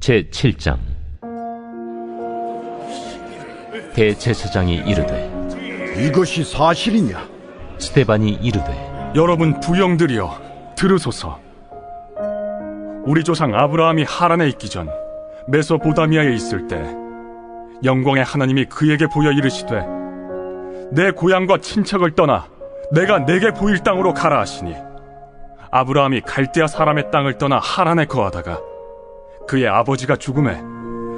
제7장. 대제사장이 이르되 이것이 사실이냐? 스데반이 이르되 여러분 부영들이여 들으소서. 우리 조상 아브라함이 하란에 있기 전 메소보다미아에 있을 때 영광의 하나님이 그에게 보여 이르시되 내 고향과 친척을 떠나 내가 내게 보일 땅으로 가라 하시니, 아브라함이 갈대아 사람의 땅을 떠나 하란에 거하다가 그의 아버지가 죽음에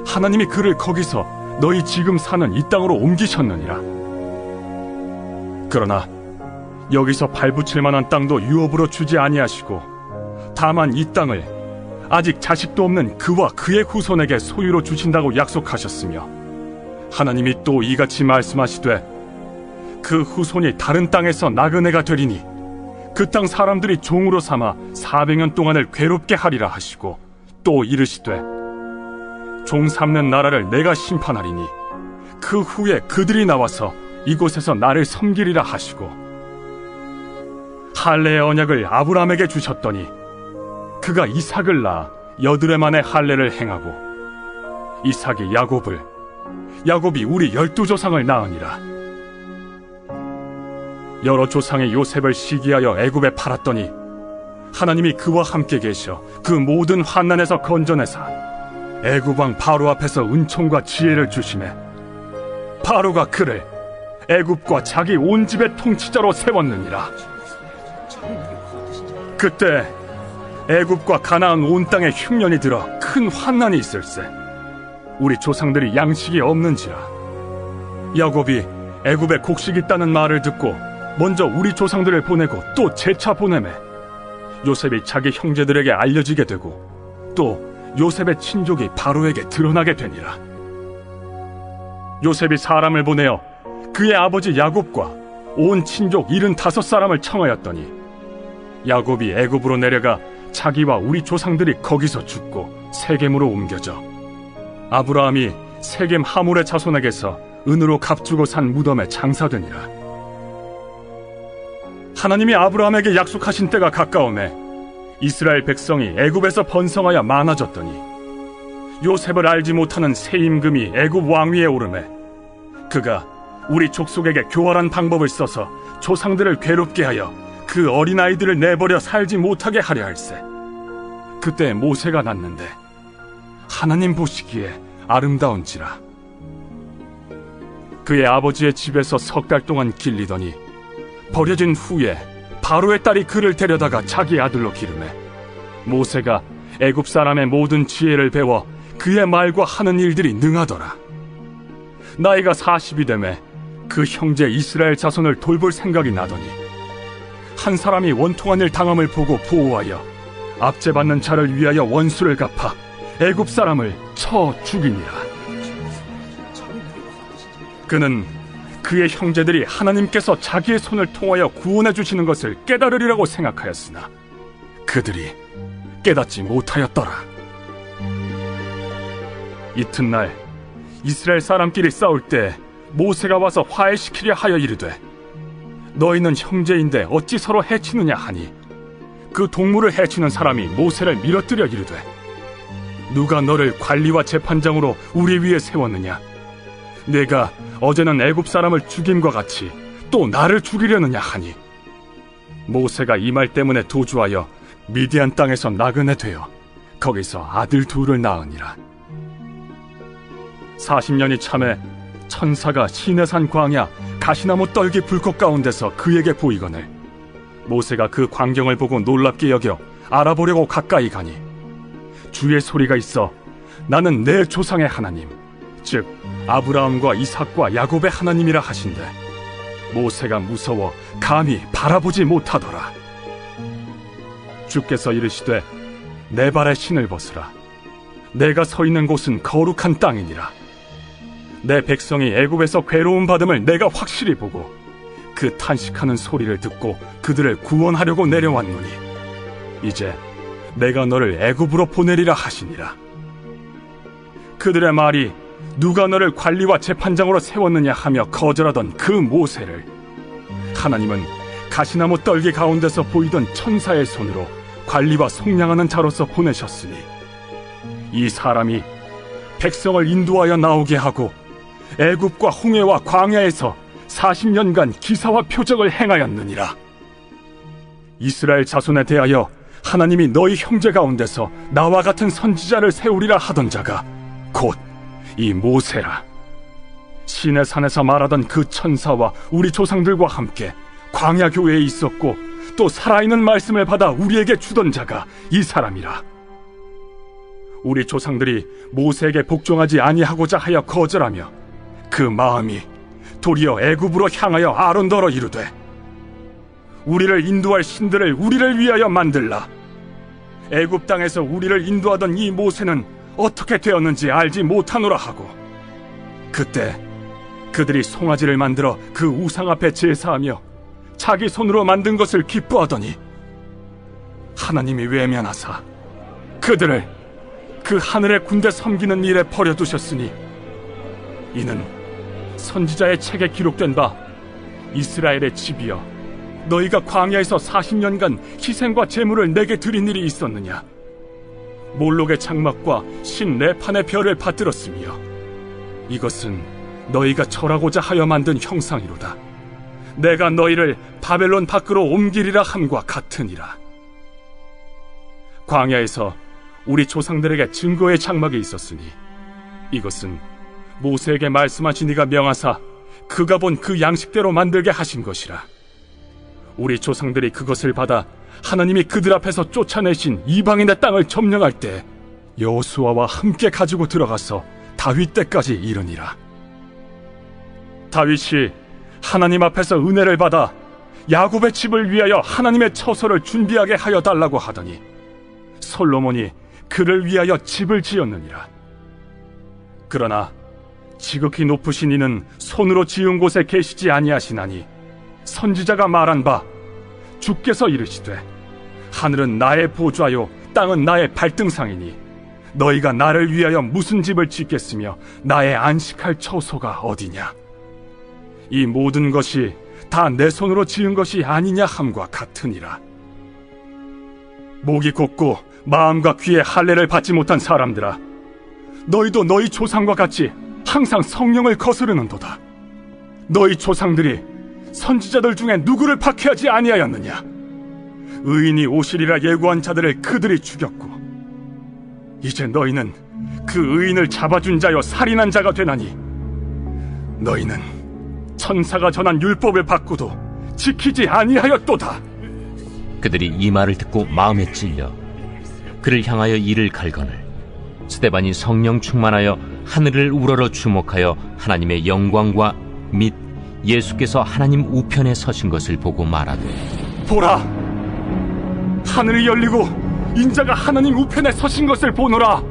하나님이 그를 거기서 너희 지금 사는 이 땅으로 옮기셨느니라. 그러나 여기서 발붙일 만한 땅도 유업으로 주지 아니하시고 다만 이 땅을 아직 자식도 없는 그와 그의 후손에게 소유로 주신다고 약속하셨으며, 하나님이 또 이같이 말씀하시되 그 후손이 다른 땅에서 나그네가 되리니 그 땅 사람들이 종으로 삼아 400년 동안을 괴롭게 하리라 하시고, 또 이르시되 종 삼는 나라를 내가 심판하리니 그 후에 그들이 나와서 이곳에서 나를 섬기리라 하시고, 할례의 언약을 아브라함에게 주셨더니 그가 이삭을 낳아 여드레 만에 할례를 행하고, 이삭이 야곱을, 야곱이 우리 12조상을 낳으니라. 여러 조상의 요셉을 시기하여 애굽에 팔았더니 하나님이 그와 함께 계셔 그 모든 환난에서 건져내사 애굽 왕 바로 앞에서 은총과 지혜를 주시매, 바로가 그를 애굽과 자기 온 집의 통치자로 세웠느니라. 그때 애굽과 가나안 온 땅에 흉년이 들어 큰 환난이 있을세. 우리 조상들이 양식이 없는지라. 야곱이 애굽에 곡식 있다는 말을 듣고 먼저 우리 조상들을 보내고 또 재차 보내매, 요셉이 자기 형제들에게 알려지게 되고 또 요셉의 친족이 바로에게 드러나게 되니라. 요셉이 사람을 보내어 그의 아버지 야곱과 온 친족 75사람을 청하였더니, 야곱이 애굽으로 내려가 자기와 우리 조상들이 거기서 죽고 세겜으로 옮겨져 아브라함이 세겜 하몰의 자손에게서 은으로 값주고 산 무덤에 장사되니라. 하나님이 아브라함에게 약속하신 때가 가까우매 이스라엘 백성이 애굽에서 번성하여 많아졌더니 요셉을 알지 못하는 새 임금이 애굽 왕위에 오르매 그가 우리 족속에게 교활한 방법을 써서 조상들을 괴롭게 하여 그 어린아이들을 내버려 살지 못하게 하려 할세. 그때 모세가 났는데 하나님 보시기에 아름다운지라. 그의 아버지의 집에서 석 달 동안 길리더니 버려진 후에 바로의 딸이 그를 데려다가 자기 아들로 기르매, 모세가 애굽 사람의 모든 지혜를 배워 그의 말과 하는 일들이 능하더라. 나이가 40이 되매 그 형제 이스라엘 자손을 돌볼 생각이 나더니 한 사람이 원통한 일 당함을 보고 보호하여 압제받는 자를 위하여 원수를 갚아 애굽 사람을 쳐 죽이니라. 그는 그의 형제들이 하나님께서 자기의 손을 통하여 구원해 주시는 것을 깨달으리라고 생각하였으나 그들이 깨닫지 못하였더라. 이튿날 이스라엘 사람끼리 싸울 때 모세가 와서 화해시키려 하여 이르되, 너희는 형제인데 어찌 서로 해치느냐 하니, 그 동물을 해치는 사람이 모세를 밀어뜨려 이르되, 누가 너를 관리와 재판장으로 우리 위에 세웠느냐? 내가 어제는 애굽 사람을 죽임과 같이 또 나를 죽이려느냐 하니, 모세가 이 말 때문에 도주하여 미디안 땅에서 나그네 되어 거기서 아들 둘을 낳으니라. 40년이 참에 천사가 시내산 광야 가시나무 떨기 불꽃 가운데서 그에게 보이거늘 모세가 그 광경을 보고 놀랍게 여겨 알아보려고 가까이 가니, 주의 소리가 있어 나는 내 조상의 하나님, 즉 아브라함과 이삭과 야곱의 하나님이라 하신대, 모세가 무서워 감히 바라보지 못하더라. 주께서 이르시되 내 발에 신을 벗으라. 내가 서 있는 곳은 거룩한 땅이니라. 내 백성이 애굽에서 괴로움 받음을 내가 확실히 보고 그 탄식하는 소리를 듣고 그들을 구원하려고 내려왔노니 이제 내가 너를 애굽으로 보내리라 하시니라. 그들의 말이 누가 너를 관리와 재판장으로 세웠느냐 하며 거절하던 그 모세를 하나님은 가시나무 떨기 가운데서 보이던 천사의 손으로 관리와 속량하는 자로서 보내셨으니 이 사람이 백성을 인도하여 나오게 하고 애굽과 홍해와 광야에서 40년간 기사와 표적을 행하였느니라. 이스라엘 자손에 대하여 하나님이 너희 형제 가운데서 나와 같은 선지자를 세우리라 하던 자가 곧 이 모세라. 시내 산에서 말하던 그 천사와 우리 조상들과 함께 광야 교회에 있었고 또 살아있는 말씀을 받아 우리에게 주던 자가 이 사람이라. 우리 조상들이 모세에게 복종하지 아니하고자 하여 거절하며 그 마음이 도리어 애굽으로 향하여 아론더러 이르되 우리를 인도할 신들을 우리를 위하여 만들라. 애굽 땅에서 우리를 인도하던 이 모세는 어떻게 되었는지 알지 못하노라 하고 그때 그들이 송아지를 만들어 그 우상 앞에 제사하며 자기 손으로 만든 것을 기뻐하더니 하나님이 외면하사 그들을 그 하늘의 군대 섬기는 일에 버려두셨으니 이는 선지자의 책에 기록된 바 이스라엘의 집이여 너희가 광야에서 40년간 희생과 제물을 내게 드린 일이 있었느냐. 몰록의 장막과 신 레판의 별을 받들었으며 이것은 너희가 절하고자 하여 만든 형상이로다. 내가 너희를 바벨론 밖으로 옮기리라 함과 같으니라. 광야에서 우리 조상들에게 증거의 장막이 있었으니 이것은 모세에게 말씀하신 이가 명하사 그가 본 그 양식대로 만들게 하신 것이라. 우리 조상들이 그것을 받아 하나님이 그들 앞에서 쫓아내신 이방인의 땅을 점령할 때 여호수아와 함께 가지고 들어가서 다윗 때까지 이르니라. 다윗이 하나님 앞에서 은혜를 받아 야곱의 집을 위하여 하나님의 처소를 준비하게 하여 달라고 하더니 솔로몬이 그를 위하여 집을 지었느니라. 그러나 지극히 높으신 이는 손으로 지은 곳에 계시지 아니하시나니 선지자가 말한 바 주께서 이르시되 하늘은 나의 보좌요 땅은 나의 발등상이니 너희가 나를 위하여 무슨 집을 짓겠으며 나의 안식할 처소가 어디냐. 이 모든 것이 다 내 손으로 지은 것이 아니냐 함과 같으니라. 목이 곧고 마음과 귀에 할례를 받지 못한 사람들아, 너희도 너희 조상과 같이 항상 성령을 거스르는도다. 너희 조상들이 선지자들 중에 누구를 박해하지 아니하였느냐. 의인이 오시리라 예고한 자들을 그들이 죽였고 이제 너희는 그 의인을 잡아준 자여 살인한 자가 되나니 너희는 천사가 전한 율법을 받고도 지키지 아니하였도다. 그들이 이 말을 듣고 마음에 찔려 그를 향하여 이를 갈거늘 스데반이 성령 충만하여 하늘을 우러러 주목하여 하나님의 영광과 및 예수께서 하나님 우편에 서신 것을 보고 말하되 보라, 하늘이 열리고 인자가 하나님 우편에 서신 것을 보노라.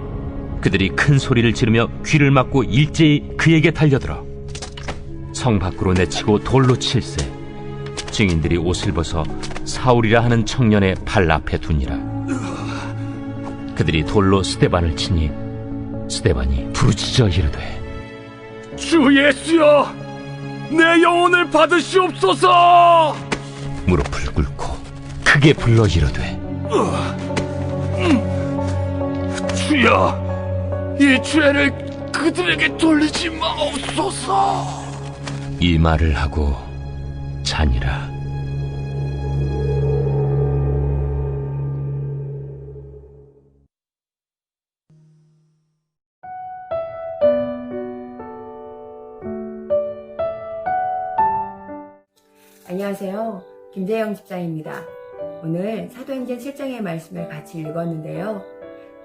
그들이 큰 소리를 지르며 귀를 막고 일제히 그에게 달려들어 성 밖으로 내치고 돌로 칠세. 증인들이 옷을 벗어 사울이라 하는 청년의 발 앞에 두니라. 그들이 돌로 스데반을 치니 스데반이 부르짖어 이르되 주 예수여, 내 영혼을 받으시옵소서. 무릎을 꿇고 크게 불러 이르되 주여, 이 죄를 그들에게 돌리지 마옵소서. 이 말을 하고 자니라. 안녕하세요. 김재영 집사입니다. 오늘 사도행전 7장의 말씀을 같이 읽었는데요.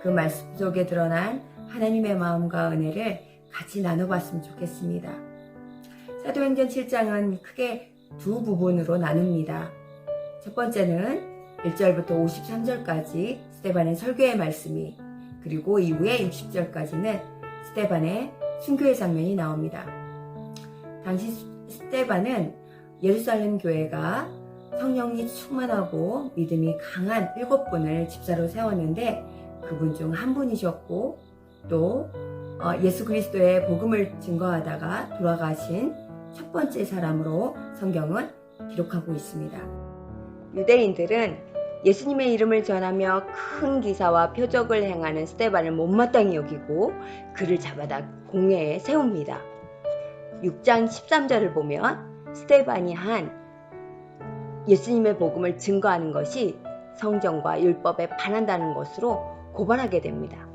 그 말씀 속에 드러난 하나님의 마음과 은혜를 같이 나눠봤으면 좋겠습니다. 사도행전 7장은 크게 두 부분으로 나눕니다. 첫 번째는 1절부터 53절까지 스데반의 설교의 말씀이, 그리고 이후에 60절까지는 스데반의 순교의 장면이 나옵니다. 당시 스데반은 예루살렘 교회가 성령이 충만하고 믿음이 강한 7분을 집사로 세웠는데 그분 중 한 분이셨고 또 예수 그리스도의 복음을 증거하다가 돌아가신 첫 번째 사람으로 성경은 기록하고 있습니다. 유대인들은 예수님의 이름을 전하며 큰 기사와 표적을 행하는 스데반을 못마땅히 여기고 그를 잡아다 공회에 세웁니다. 6장 13절을 보면 스데반이 한 예수님의 복음을 증거하는 것이 성경과 율법에 반한다는 것으로 고발하게 됩니다.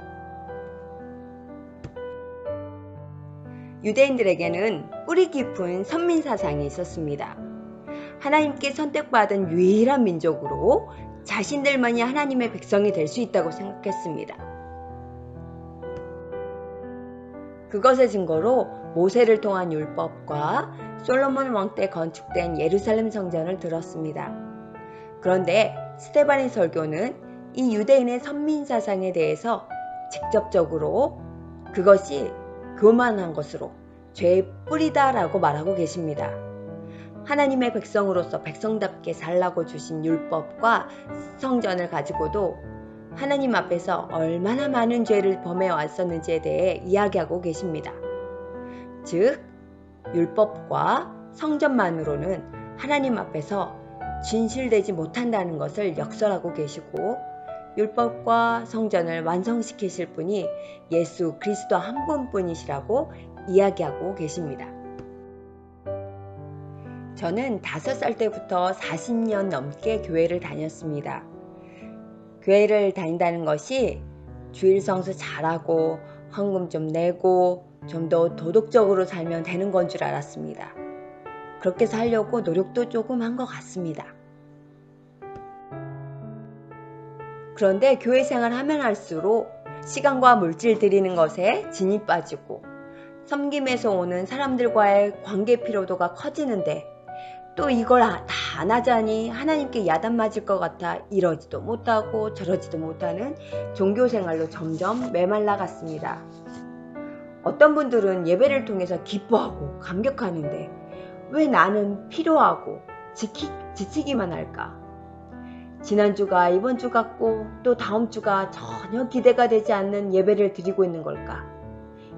유대인들에게는 뿌리 깊은 선민 사상이 있었습니다. 하나님께 선택받은 유일한 민족으로 자신들만이 하나님의 백성이 될 수 있다고 생각했습니다. 그것의 증거로 모세를 통한 율법과 솔로몬 왕 때 건축된 예루살렘 성전을 들었습니다. 그런데 스데반의 설교는 이 유대인의 선민 사상에 대해서 직접적으로 그것이 교만한 것으로 죄의 뿌리다라고 말하고 계십니다. 하나님의 백성으로서 백성답게 살라고 주신 율법과 성전을 가지고도 하나님 앞에서 얼마나 많은 죄를 범해 왔었는지에 대해 이야기하고 계십니다. 즉, 율법과 성전만으로는 하나님 앞에서 진실되지 못한다는 것을 역설하고 계시고 율법과 성전을 완성시키실 분이 예수 그리스도 한 분뿐이시라고 이야기하고 계십니다. 저는 5살 때부터 40년 넘게 교회를 다녔습니다. 교회를 다닌다는 것이 주일 성수 잘하고 헌금 좀 내고 좀 더 도덕적으로 살면 되는 건 줄 알았습니다. 그렇게 살려고 노력도 조금 한 것 같습니다. 그런데 교회 생활 하면 할수록 시간과 물질 들이는 것에 진이 빠지고 섬김에서 오는 사람들과의 관계 피로도가 커지는데 또 이걸 다 안 하자니 하나님께 야단 맞을 것 같아 이러지도 못하고 저러지도 못하는 종교 생활로 점점 메말라갔습니다. 어떤 분들은 예배를 통해서 기뻐하고 감격하는데 왜 나는 필요하고 지치기만 할까? 지난주가 이번 주 같고 또 다음 주가 전혀 기대가 되지 않는 예배를 드리고 있는 걸까?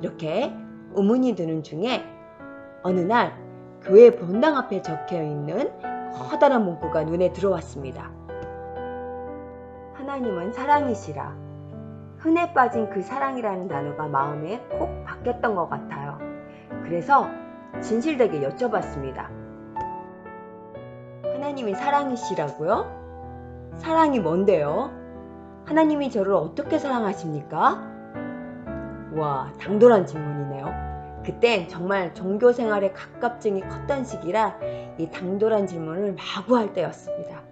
이렇게 의문이 드는 중에 어느 날 교회 본당 앞에 적혀있는 커다란 문구가 눈에 들어왔습니다. 하나님은 사랑이시라. 흔해 빠진 그 사랑이라는 단어가 마음에 콕 박혔던 것 같아요. 그래서 진실되게 여쭤봤습니다. 하나님이 사랑이시라고요? 사랑이 뭔데요? 하나님이 저를 어떻게 사랑하십니까? 와, 당돌한 질문이네요. 그땐 정말 종교 생활에 갑갑증이 컸던 시기라 이 당돌한 질문을 마구 할 때였습니다.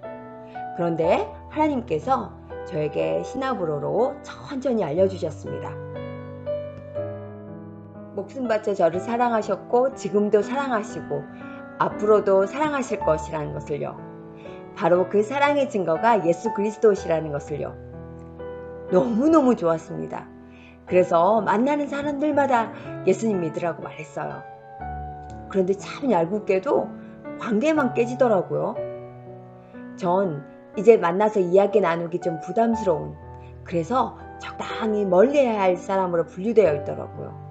그런데 하나님께서 저에게 시나브로로 천천히 알려주셨습니다. 목숨 바쳐 저를 사랑하셨고 지금도 사랑하시고 앞으로도 사랑하실 것이라는 것을요. 바로 그 사랑의 증거가 예수 그리스도시라는 것을요. 너무너무 좋았습니다. 그래서 만나는 사람들마다 예수님 믿으라고 말했어요. 그런데 참 얄궂게도 관계만 깨지더라고요. 전 이제 만나서 이야기 나누기 좀 부담스러운, 그래서 적당히 멀리해야 할 사람으로 분류되어 있더라고요.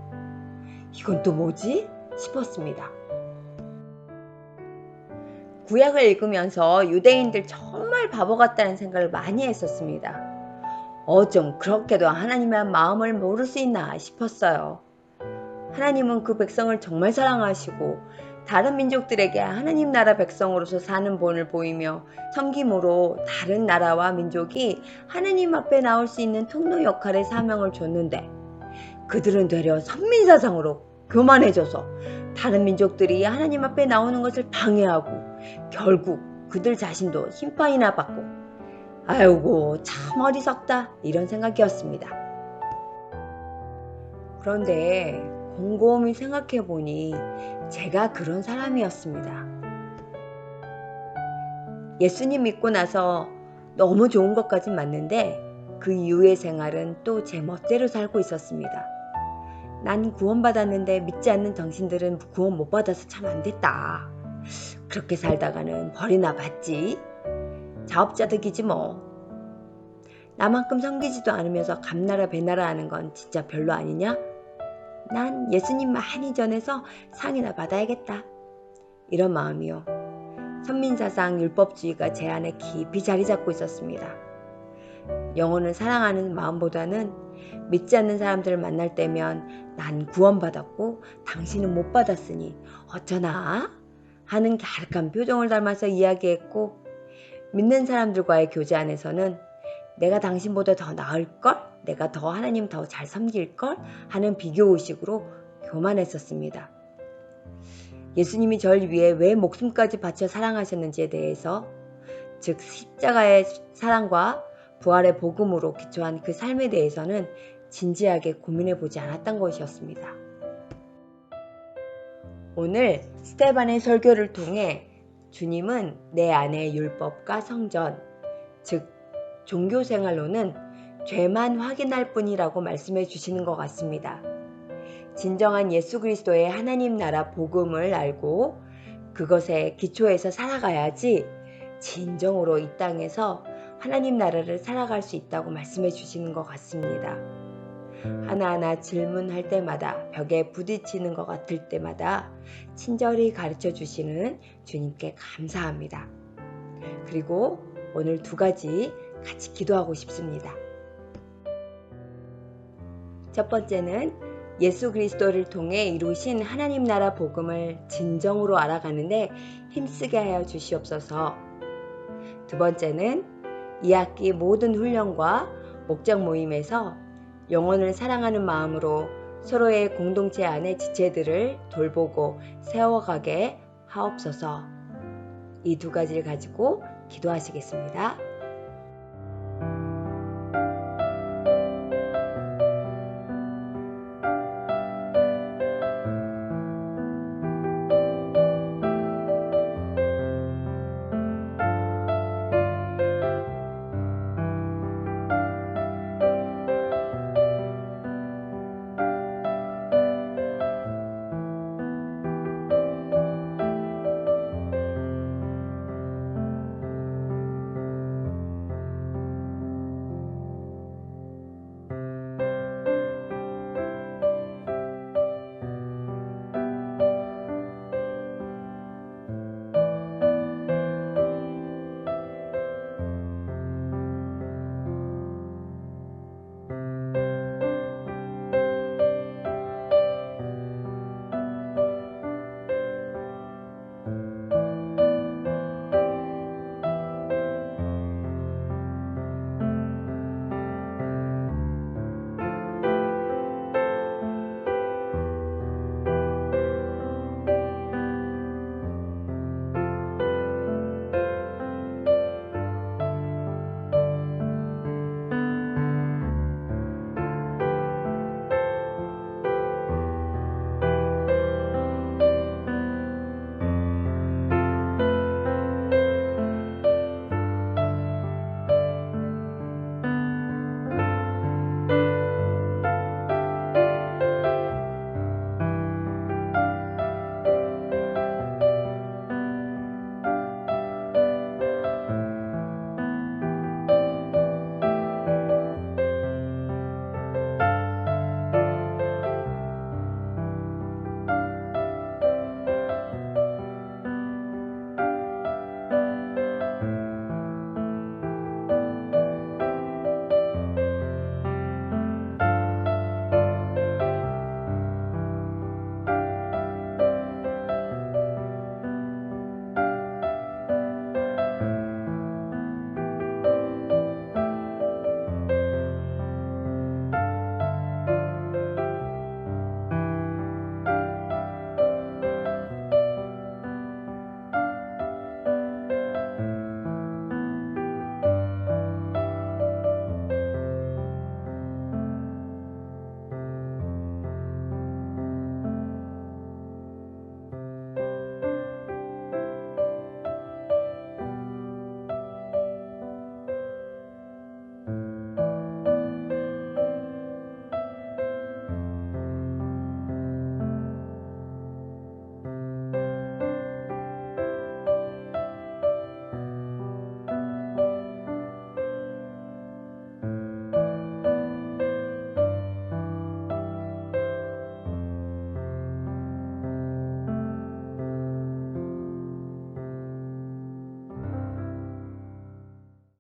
이건 또 뭐지? 싶었습니다. 구약을 읽으면서 유대인들 정말 바보 같다는 생각을 많이 했었습니다. 어쩜 그렇게도 하나님의 마음을 모를 수 있나 싶었어요. 하나님은 그 백성을 정말 사랑하시고 다른 민족들에게 하나님 나라 백성으로서 사는 본을 보이며 섬김으로 다른 나라와 민족이 하나님 앞에 나올 수 있는 통로 역할의 사명을 줬는데 그들은 되려 선민사상으로 교만해져서 다른 민족들이 하나님 앞에 나오는 것을 방해하고 결국 그들 자신도 심판이나 받고 아이고 참 어리석다 이런 생각이었습니다. 그런데 곰곰이 생각해보니 제가 그런 사람이었습니다. 예수님 믿고 나서 너무 좋은 것까진 맞는데 그 이후의 생활은 또 제 멋대로 살고 있었습니다. 난 구원받았는데 믿지 않는 당신들은 구원 못 받아서 참 안됐다. 그렇게 살다가는 벌이나 받지. 자업자득이지 뭐. 나만큼 섬기지도 않으면서 감나라 배나라 하는 건 진짜 별로 아니냐? 난 예수님 많이 전해서 상이나 받아야겠다. 이런 마음이요. 선민사상 율법주의가 제 안에 깊이 자리 잡고 있었습니다. 영혼을 사랑하는 마음보다는 믿지 않는 사람들을 만날 때면 난 구원받았고 당신은 못 받았으니 어쩌나 하는 갸륵한 표정을 닮아서 이야기했고, 믿는 사람들과의 교제 안에서는 내가 당신보다 더 나을걸? 내가 더 하나님 더 잘 섬길걸? 하는 비교의식으로 교만했었습니다. 예수님이 저를 위해 왜 목숨까지 바쳐 사랑하셨는지에 대해서, 즉 십자가의 사랑과 부활의 복음으로 기초한 그 삶에 대해서는 진지하게 고민해 보지 않았던 것이었습니다. 오늘 스테반의 설교를 통해 주님은 내 안의 율법과 성전, 즉 종교생활로는 죄만 확인할 뿐이라고 말씀해 주시는 것 같습니다. 진정한 예수 그리스도의 하나님 나라 복음을 알고 그것에 기초해서 살아가야지 진정으로 이 땅에서 하나님 나라를 살아갈 수 있다고 말씀해 주시는 것 같습니다. 하나하나 질문할 때마다, 벽에 부딪히는 것 같을 때마다 친절히 가르쳐 주시는 주님께 감사합니다. 그리고 오늘 2가지 같이 기도하고 싶습니다. 첫 번째는 예수 그리스도를 통해 이루신 하나님 나라 복음을 진정으로 알아가는데 힘쓰게 하여 주시옵소서. 2번째는 이 학기 모든 훈련과 목장 모임에서 영혼을 사랑하는 마음으로 서로의 공동체 안의 지체들을 돌보고 세워가게 하옵소서. 이 2가지를 가지고 기도하시겠습니다.